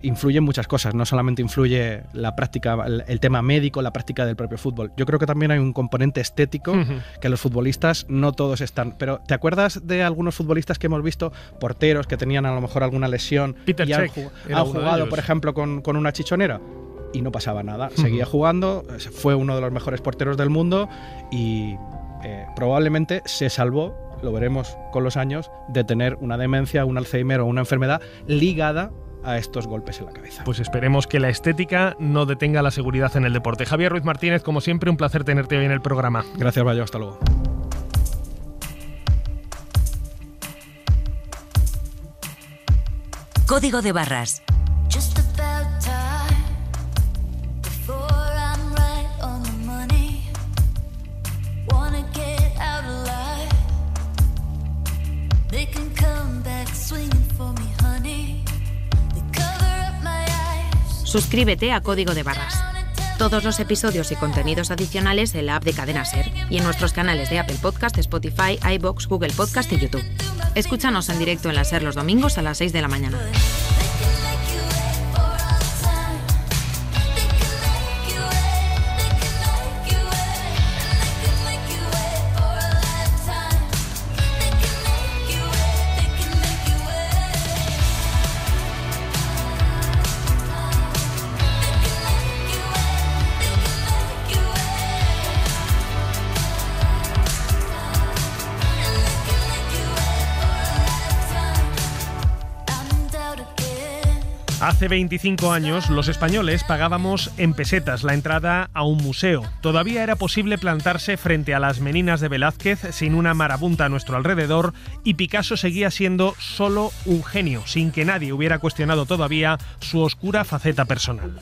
Influyen muchas cosas, no solamente influye la práctica, el tema médico, la práctica del propio fútbol. Yo creo que también hay un componente estético que los futbolistas no todos están. Pero ¿te acuerdas de algunos futbolistas que hemos visto, porteros que tenían a lo mejor alguna lesión
Peter
y han jugado, por ejemplo, con una chichonera? Y no pasaba nada, seguía jugando, fue uno de los mejores porteros del mundo y probablemente se salvó, lo veremos con los años, de tener una demencia, un Alzheimer o una enfermedad ligada a estos golpes en la cabeza.
Pues esperemos que la estética no detenga la seguridad en el deporte. Javier Ruiz Martínez, como siempre, un placer tenerte hoy en el programa.
Gracias, Bayo, hasta luego.
Código de Barras.
Suscríbete a Código de Barras. Todos los episodios y contenidos adicionales en la app de Cadena SER y en nuestros canales de Apple Podcast, Spotify, iVoox, Google Podcast y YouTube. Escúchanos en directo en la SER los domingos a las 6 de la mañana.
Hace 25 años, los españoles pagábamos en pesetas la entrada a un museo. Todavía era posible plantarse frente a las Meninas de Velázquez sin una marabunta a nuestro alrededor, y Picasso seguía siendo solo un genio, sin que nadie hubiera cuestionado todavía su oscura faceta personal.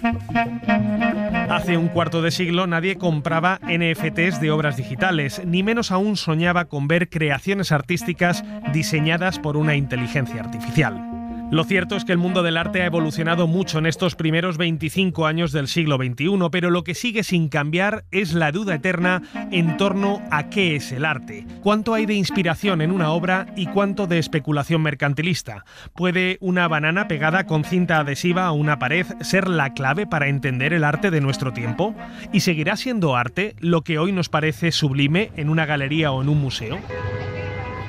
Hace un cuarto de siglo nadie compraba NFTs de obras digitales, ni menos aún soñaba con ver creaciones artísticas diseñadas por una inteligencia artificial. Lo cierto es que el mundo del arte ha evolucionado mucho en estos primeros 25 años del siglo XXI, pero lo que sigue sin cambiar es la duda eterna en torno a qué es el arte. ¿Cuánto hay de inspiración en una obra y cuánto de especulación mercantilista? ¿Puede una banana pegada con cinta adhesiva a una pared ser la clave para entender el arte de nuestro tiempo? ¿Y seguirá siendo arte lo que hoy nos parece sublime en una galería o en un museo?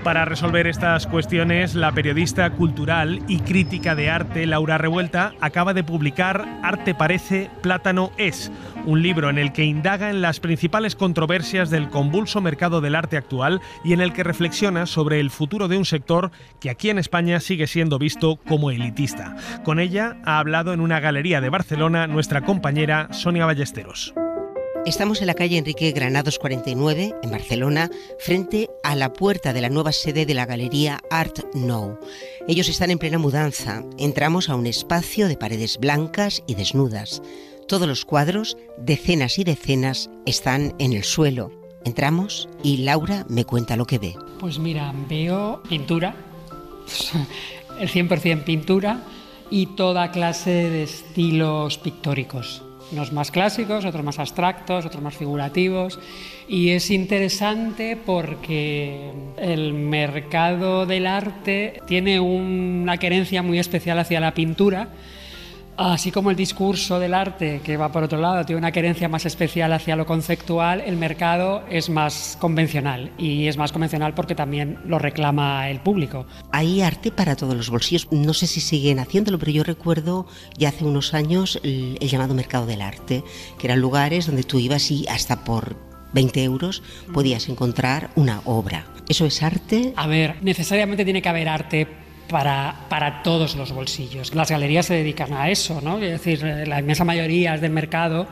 Para resolver estas cuestiones, la periodista cultural y crítica de arte Laura Revuelta acaba de publicar Arte parece, plátano es, un libro en el que indaga en las principales controversias del convulso mercado del arte actual y en el que reflexiona sobre el futuro de un sector que aquí en España sigue siendo visto como elitista. Con ella ha hablado en una galería de Barcelona nuestra compañera Sonia Ballesteros.
Estamos en la calle Enrique Granados 49, en Barcelona, frente a la puerta de la nueva sede de la galería Art Nou. Ellos están en plena mudanza. Entramos a un espacio de paredes blancas y desnudas. Todos los cuadros, decenas y decenas, están en el suelo. Entramos y Laura me cuenta lo que ve.
Pues mira, veo pintura, el 100% pintura y toda clase de estilos pictóricos. Unos más clásicos, otros más abstractos, otros más figurativos. Y es interesante porque el mercado del arte tiene una querencia muy especial hacia la pintura, Así como el discurso del arte, que va por otro lado, tiene una querencia más especial hacia lo conceptual, el mercado es más convencional. Y es más convencional porque también lo reclama el público.
Hay arte para todos los bolsillos. No sé si siguen haciéndolo, pero yo recuerdo ya hace unos años el llamado mercado del arte, que eran lugares donde tú ibas y hasta por 20 euros podías encontrar una obra. ¿Eso es arte?
A ver, necesariamente tiene que haber arte para todos los bolsillos. Las galerías se dedican a eso, ¿no? Es decir, la inmensa mayoría es del mercado,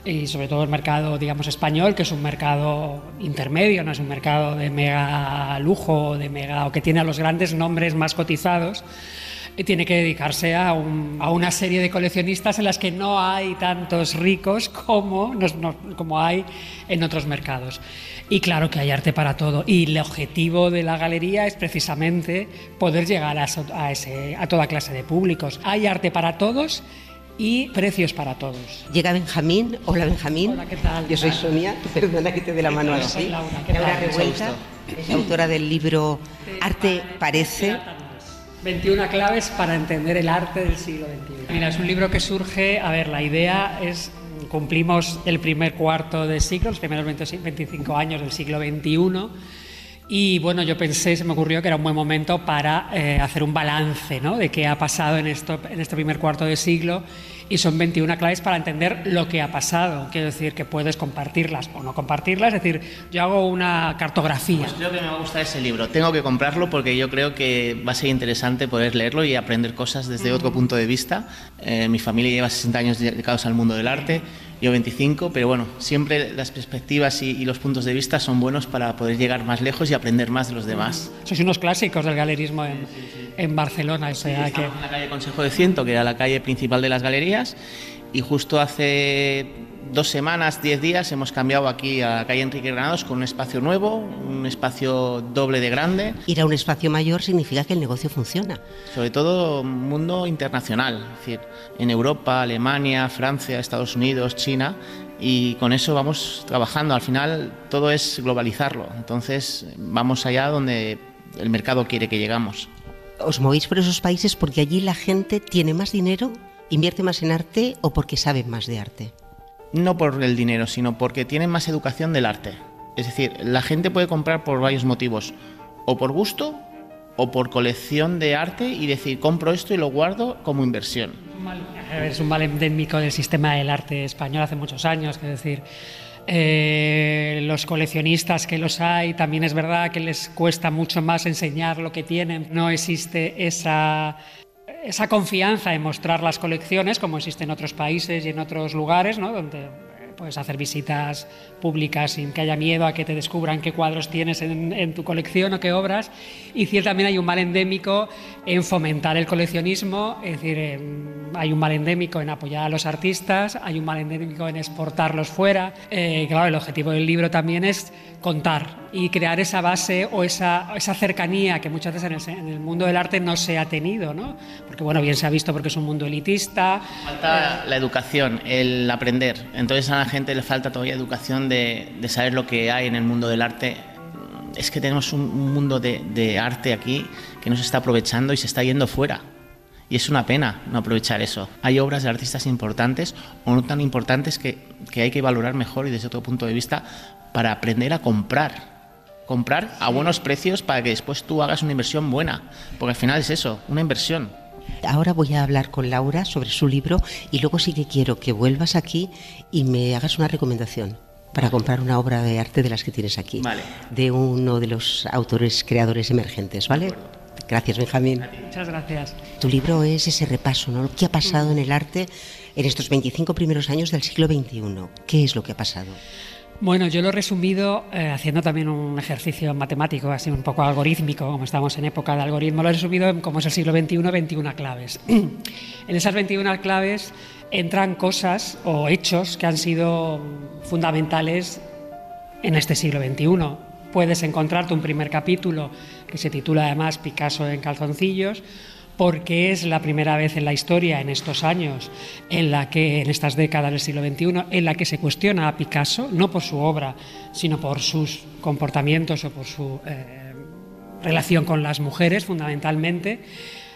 y sobre todo el mercado, digamos, español, que es un mercado intermedio, no es un mercado de mega lujo, o que tiene a los grandes nombres más cotizados, y tiene que dedicarse a una serie de coleccionistas en las que no hay tantos ricos como hay en otros mercados. Y claro que hay arte para todo, y el objetivo de la galería es precisamente poder llegar a toda clase de públicos. Hay arte para todos y precios para todos.
Llega Benjamín. Hola, Benjamín.
Hola, ¿qué tal?
Yo soy Sonia, perdona que te dé la mano así.
Soy Laura,
Laura Revuelta, es autora del libro Arte Parece.
21 claves para entender el arte del siglo XXI. Mira, es un libro que surge, la idea es, cumplimos el primer cuarto de siglo, los primeros 25 años del siglo XXI, y bueno, yo pensé, se me ocurrió que era un buen momento para hacer un balance, ¿no?, de qué ha pasado en este primer cuarto de siglo, y son 21 claves para entender lo que ha pasado. Quiero decir que puedes compartirlas o no compartirlas, es decir, yo hago una cartografía.
Pues creo que me va a gustar ese libro, tengo que comprarlo porque yo creo que va a ser interesante poder leerlo y aprender cosas desde otro punto de vista. Mi familia lleva 60 años dedicados al mundo del arte, yo 25, pero bueno, siempre las perspectivas y los puntos de vista son buenos para poder llegar más lejos y aprender más de los demás.
Sois unos clásicos del galerismo en Barcelona. O sea,
estamos en la calle Consejo de Ciento, que era la calle principal de las galerías, y justo hace 2 semanas, 10 días, hemos cambiado aquí a la calle Enrique Granados con un espacio nuevo, un espacio doble de grande.
Ir a un espacio mayor significa que el negocio funciona.
Sobre todo mundo internacional, es decir, en Europa, Alemania, Francia, Estados Unidos, China, y con eso vamos trabajando. Al final todo es globalizarlo, entonces vamos allá donde el mercado quiere que llegamos.
¿Os movéis por esos países porque allí la gente tiene más dinero, invierte más en arte o porque sabe más de arte?
No por el dinero, sino porque tienen más educación del arte. Es decir, la gente puede comprar por varios motivos, o por gusto o por colección de arte, y decir, compro esto y lo guardo como inversión.
Es un mal endémico del sistema del arte español hace muchos años, es decir, los coleccionistas que los hay, también es verdad que les cuesta mucho más enseñar lo que tienen, no existe esa confianza en mostrar las colecciones como existe en otros países y en otros lugares, ¿no?, donde puedes hacer visitas públicas sin que haya miedo a que te descubran qué cuadros tienes en tu colección o qué obras. Y también hay un mal endémico en fomentar el coleccionismo, es decir, hay un mal endémico en apoyar a los artistas, hay un mal endémico en exportarlos fuera. Claro, el objetivo del libro también es contar y crear esa base o esa cercanía que muchas veces en el mundo del arte no se ha tenido, ¿no? Porque bueno, bien se ha visto porque es un mundo elitista.
Falta la educación, el aprender. Entonces a la gente le falta todavía educación de saber lo que hay en el mundo del arte. Es que tenemos un mundo de arte aquí que no se está aprovechando y se está yendo fuera. Y es una pena no aprovechar eso. Hay obras de artistas importantes o no tan importantes que hay que valorar mejor y desde otro punto de vista para aprender a comprar a buenos precios para que después tú hagas una inversión buena, porque al final es eso, una inversión.
Ahora voy a hablar con Laura sobre su libro y luego sí que quiero que vuelvas aquí y me hagas una recomendación para comprar una obra de arte de las que tienes aquí,
vale,
de uno de los autores creadores emergentes, ¿vale? Gracias, Benjamín.
Muchas gracias.
Tu libro es ese repaso, ¿no?, qué ha pasado en el arte en estos 25 primeros años del siglo XXI. ¿Qué es lo que ha pasado?
Bueno, yo lo he resumido haciendo también un ejercicio matemático, así un poco algorítmico, como estamos en época de algoritmo, lo he resumido en cómo es el siglo XXI, 21 claves. En esas 21 claves entran cosas o hechos que han sido fundamentales en este siglo XXI. Puedes encontrarte un primer capítulo que se titula además Picasso en calzoncillos, porque es la primera vez en la historia, en estos años, en estas décadas del siglo XXI, en la que se cuestiona a Picasso, no por su obra, sino por sus comportamientos o por su relación con las mujeres, fundamentalmente.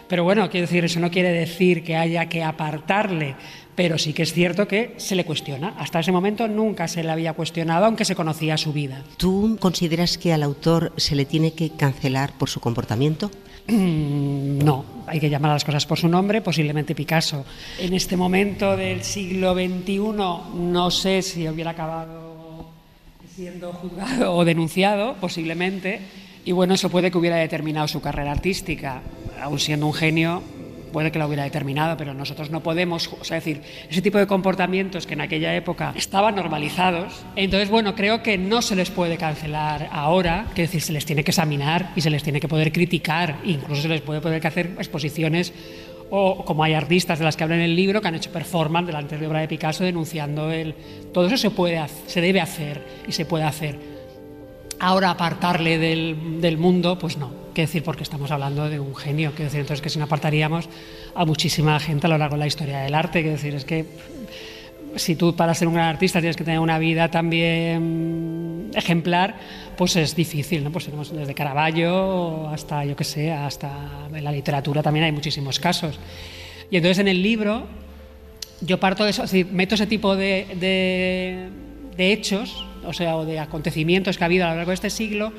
Pero bueno, quiero decir, eso no quiere decir que haya que apartarle, pero sí que es cierto que se le cuestiona. Hasta ese momento nunca se le había cuestionado, aunque se conocía su vida.
¿Tú consideras que al autor se le tiene que cancelar por su comportamiento?
No, hay que llamar a las cosas por su nombre, posiblemente Picasso. En este momento del siglo XXI no sé si hubiera acabado siendo juzgado o denunciado, posiblemente, y bueno, eso puede que hubiera determinado su carrera artística. Aún siendo un genio, puede que la hubiera determinado, pero nosotros no podemos, o sea, decir, ese tipo de comportamientos que en aquella época estaban normalizados, entonces, bueno, creo que no se les puede cancelar ahora, que decir, se les tiene que examinar y se les tiene que poder criticar, incluso se les puede poder hacer exposiciones, o como hay artistas de las que hablan en el libro que han hecho performance delante de obra de Picasso denunciando todo eso se debe hacer y se puede hacer. Ahora apartarle del mundo, pues no, quiero decir, porque estamos hablando de un genio, quiero decir, entonces que si no apartaríamos a muchísima gente a lo largo de la historia del arte, quiero decir, es que si tú para ser un gran artista tienes que tener una vida también ejemplar, pues es difícil, ¿no? Pues tenemos desde Caravaggio hasta, yo qué sé, hasta en la literatura también hay muchísimos casos. Y entonces en el libro yo parto de eso, es decir, meto ese tipo de hechos, o sea, o de acontecimientos que ha habido a lo largo de este siglo,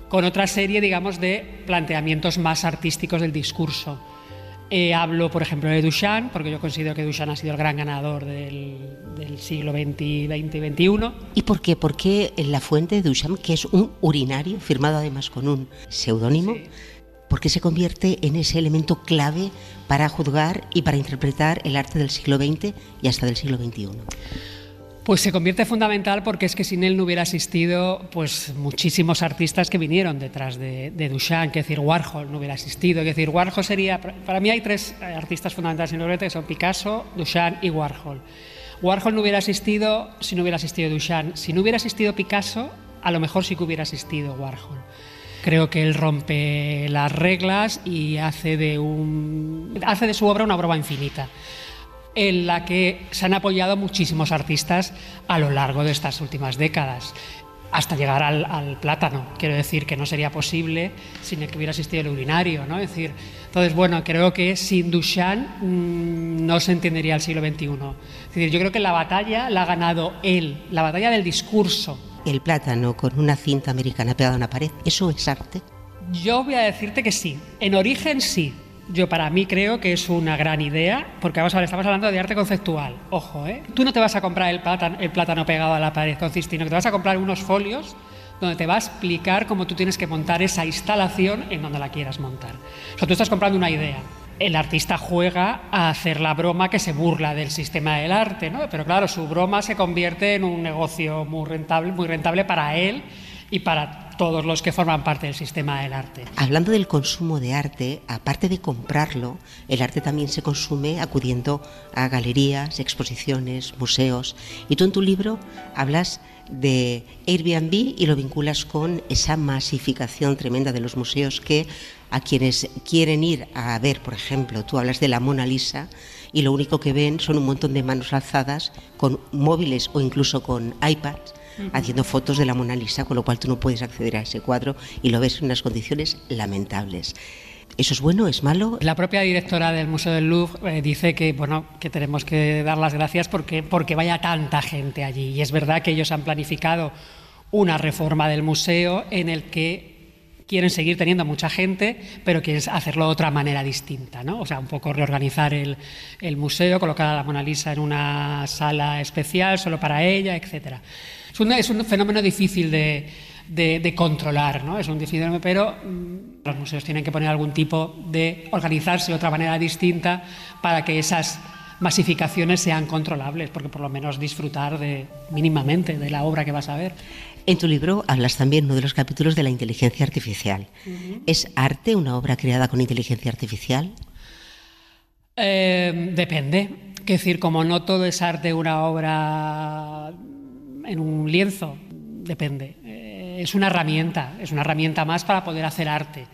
con otra serie, digamos, de planteamientos más artísticos del discurso. Hablo, por ejemplo, de Duchamp, porque yo considero que Duchamp ha sido el gran ganador del siglo XX y XXI.
¿Y por qué? Porque La Fuente de Duchamp, que es un urinario, firmado además con un seudónimo, sí, ¿por qué se convierte en ese elemento clave para juzgar y para interpretar el arte del siglo XX y hasta del siglo XXI?
Pues se convierte fundamental porque es que sin él no hubiera existido pues muchísimos artistas que vinieron detrás de Duchamp, que decir Warhol no hubiera existido, que decir Warhol sería, para mí hay tres artistas fundamentales en el arte que son Picasso, Duchamp y Warhol. Warhol no hubiera existido si no hubiera existido Duchamp, si no hubiera existido Picasso, a lo mejor sí que hubiera existido Warhol. Creo que él rompe las reglas y hace de su obra una broma infinita, en la que se han apoyado muchísimos artistas a lo largo de estas últimas décadas, hasta llegar al plátano. Quiero decir que no sería posible sin el que hubiera existido el urinario, ¿no? Es decir, entonces, bueno, creo que sin Duchamp no se entendería el siglo XXI. Es decir, yo creo que la batalla la ha ganado él, la batalla del discurso.
El plátano con una cinta americana pegada a una pared, ¿eso es arte?
Yo voy a decirte que sí, en origen sí. Yo para mí creo que es una gran idea, porque vamos a ver, estamos hablando de arte conceptual, ojo, ¿eh? Tú no te vas a comprar el plátano pegado a la pared con cistino, que te vas a comprar unos folios donde te va a explicar cómo tú tienes que montar esa instalación en donde la quieras montar. O sea, tú estás comprando una idea. El artista juega a hacer la broma que se burla del sistema del arte, ¿no? Pero claro, su broma se convierte en un negocio muy rentable para él y para todos los que forman parte del sistema del arte.
Hablando del consumo de arte, aparte de comprarlo, el arte también se consume acudiendo a galerías, exposiciones, museos. Y tú en tu libro hablas de Airbnb y lo vinculas con esa masificación tremenda de los museos que a quienes quieren ir a ver, por ejemplo, tú hablas de la Mona Lisa y lo único que ven son un montón de manos alzadas con móviles o incluso con iPads haciendo fotos de la Mona Lisa, con lo cual tú no puedes acceder a ese cuadro y lo ves en unas condiciones lamentables. ¿Eso es bueno? ¿Es malo?
La propia directora del Museo del Louvre dice que, bueno, que tenemos que dar las gracias porque vaya tanta gente allí. Y es verdad que ellos han planificado una reforma del museo en el que quieren seguir teniendo mucha gente, pero quieren hacerlo de otra manera distinta, ¿no? O sea, un poco reorganizar el museo, colocar a la Mona Lisa en una sala especial solo para ella, etcétera. Es un fenómeno difícil de controlar, ¿no? Es un difícil, pero los museos tienen que poner algún tipo de organizarse de otra manera distinta para que esas masificaciones sean controlables, porque por lo menos disfrutar mínimamente de la obra que vas a ver.
En tu libro hablas también en uno de los capítulos de la inteligencia artificial. ¿Es arte una obra creada con inteligencia artificial?
Depende. Es decir, como no todo es arte una obra en un lienzo, depende. Es una herramienta más para poder hacer arte.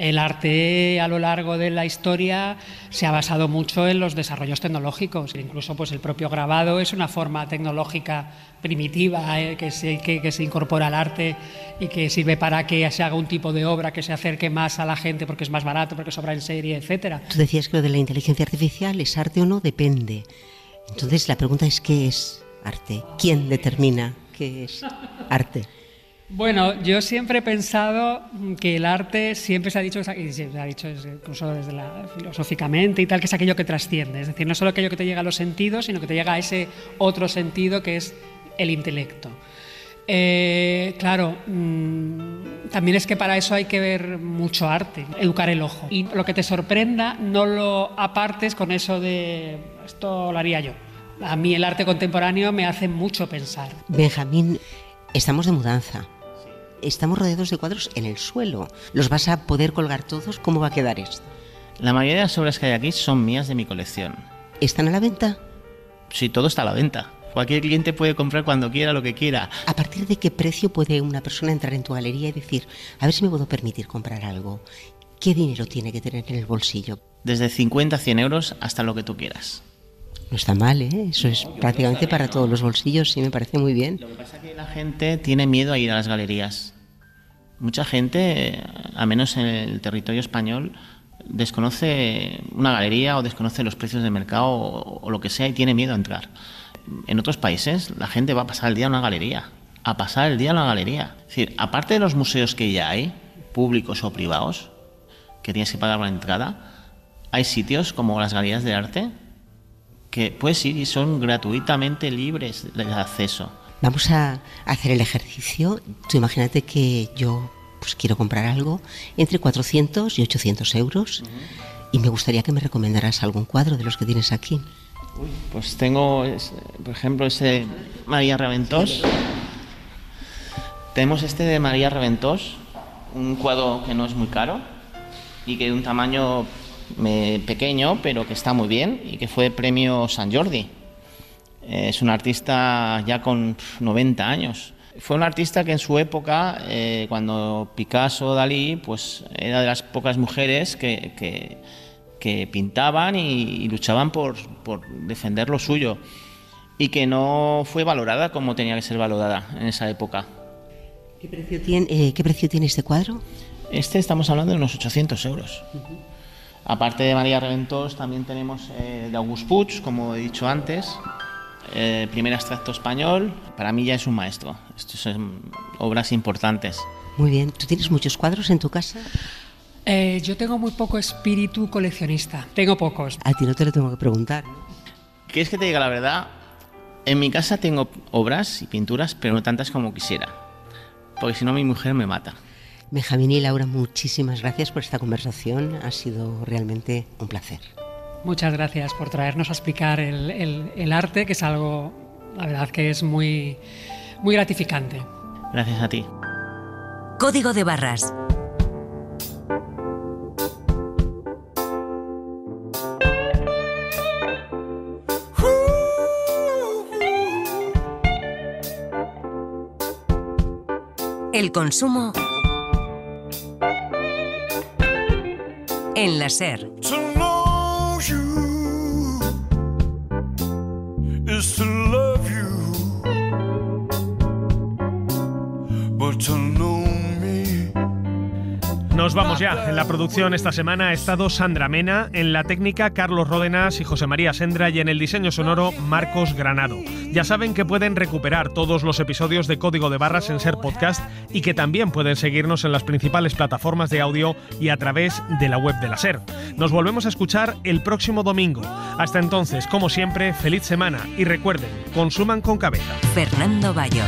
El arte a lo largo de la historia se ha basado mucho en los desarrollos tecnológicos. Incluso pues, el propio grabado es una forma tecnológica primitiva que se incorpora al arte y que sirve para que se haga un tipo de obra que se acerque más a la gente porque es más barato, porque sobra en serie, etcétera.
Tú decías que lo de la inteligencia artificial es arte o no, depende. Entonces la pregunta es ¿qué es arte? ¿Quién determina qué es arte?
Bueno, yo siempre he pensado que el arte siempre se ha dicho incluso desde filosóficamente y tal, que es aquello que trasciende, es decir, no solo aquello que te llega a los sentidos, sino que te llega a ese otro sentido que es el intelecto. Claro, también es que para eso hay que ver mucho arte, educar el ojo. Y lo que te sorprenda no lo apartes con eso de esto lo haría yo. A mí el arte contemporáneo me hace mucho pensar.
Benjamín, estamos de mudanza. Estamos rodeados de cuadros en el suelo. ¿Los vas a poder colgar todos? ¿Cómo va a quedar esto?
La mayoría de las obras que hay aquí son mías de mi colección.
¿Están a la venta?
Sí, todo está a la venta. Cualquier cliente puede comprar cuando quiera lo que quiera.
¿A partir de qué precio puede una persona entrar en tu galería y decir, a ver si me puedo permitir comprar algo? ¿Qué dinero tiene que tener en el bolsillo?
Desde 50 a 100 euros hasta lo que tú quieras.
No está mal, ¿eh? Eso es prácticamente para todos los bolsillos, sí, me parece muy bien.
Lo que pasa es que la gente tiene miedo a ir a las galerías. Mucha gente, al menos en el territorio español, desconoce una galería o desconoce los precios de mercado o lo que sea y tiene miedo a entrar. En otros países la gente va a pasar el día en una galería, Es decir, aparte de los museos que ya hay, públicos o privados, que tienes que pagar la entrada, hay sitios como las galerías de arte que puedes ir y son gratuitamente libres de acceso.
Vamos a hacer el ejercicio. Tú imagínate que yo pues quiero comprar algo entre 400 y 800 euros y me gustaría que me recomendaras algún cuadro de los que tienes aquí.
Pues tengo, por ejemplo, ese María Raventós. Tenemos este de María Raventós, un cuadro que no es muy caro y que de un tamaño pequeño, pero que está muy bien y que fue premio Sant Jordi. Es un artista ya con 90 años. Fue un artista que en su época, cuando Picasso, Dalí, pues era de las pocas mujeres que pintaban y luchaban por defender lo suyo y que no fue valorada como tenía que ser valorada en esa época.
¿Qué precio tiene este cuadro?
Este estamos hablando de unos 800 euros. Aparte de María Raventós, también tenemos de August Puig, como he dicho antes, primer abstracto español. Para mí ya es un maestro. Estas son obras importantes.
Muy bien. ¿Tú tienes muchos cuadros en tu casa?
Yo tengo muy poco espíritu coleccionista. Tengo pocos.
A ti no te lo tengo que preguntar.
¿Quieres que te diga la verdad? En mi casa tengo obras y pinturas, pero no tantas como quisiera. Porque si no, mi mujer me mata.
Benjamín y Laura, muchísimas gracias por esta conversación. Ha sido realmente un placer.
Muchas gracias por traernos a explicar el arte, que es algo, la verdad, que es muy, muy gratificante.
Gracias a ti.
Código de Barras. El consumo en la SER.
Nos vamos ya. En la producción esta semana ha estado Sandra Mena, en la técnica Carlos Ródenas y José María Sendra y en el diseño sonoro Marcos Granado. Ya saben que pueden recuperar todos los episodios de Código de Barras en SER Podcast y que también pueden seguirnos en las principales plataformas de audio y a través de la web de la SER. Nos volvemos a escuchar el próximo domingo. Hasta entonces, como siempre, feliz semana y recuerden, consuman con cabeza.
Fernando Bayo.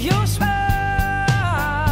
Your smile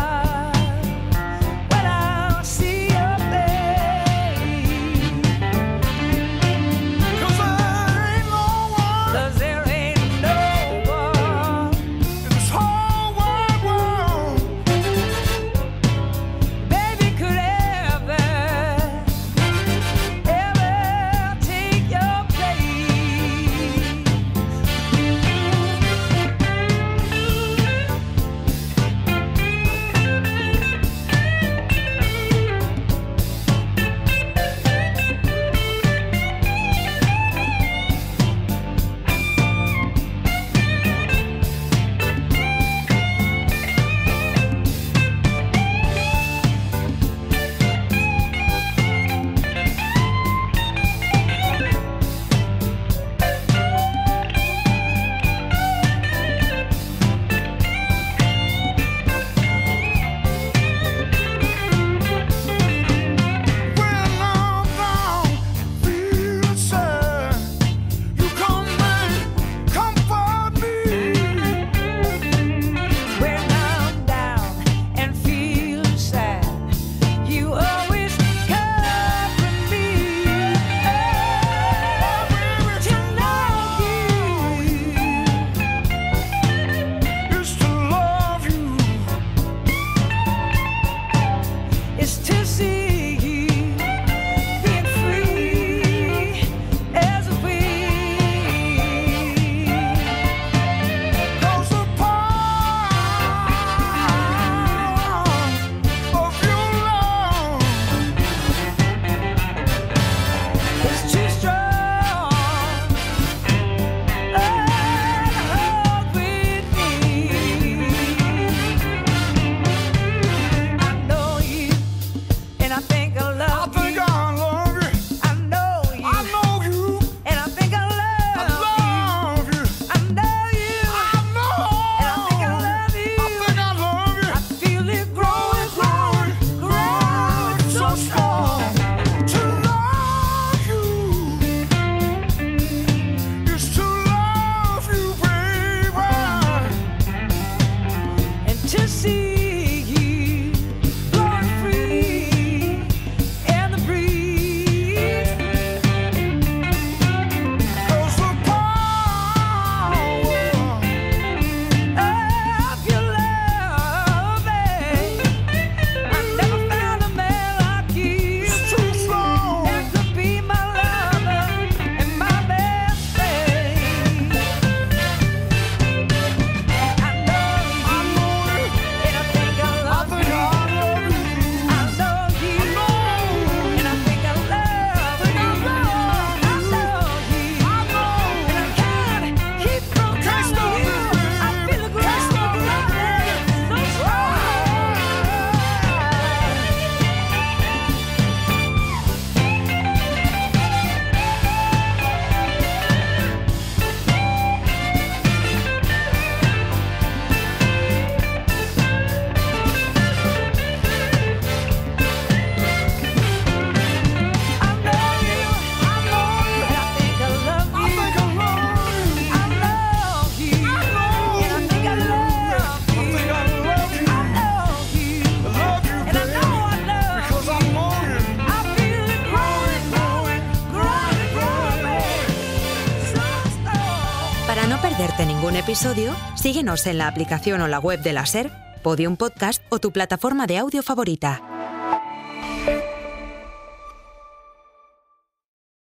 perderte ningún episodio, síguenos en la aplicación o la web de la SER, Podium Podcast o tu plataforma de audio favorita.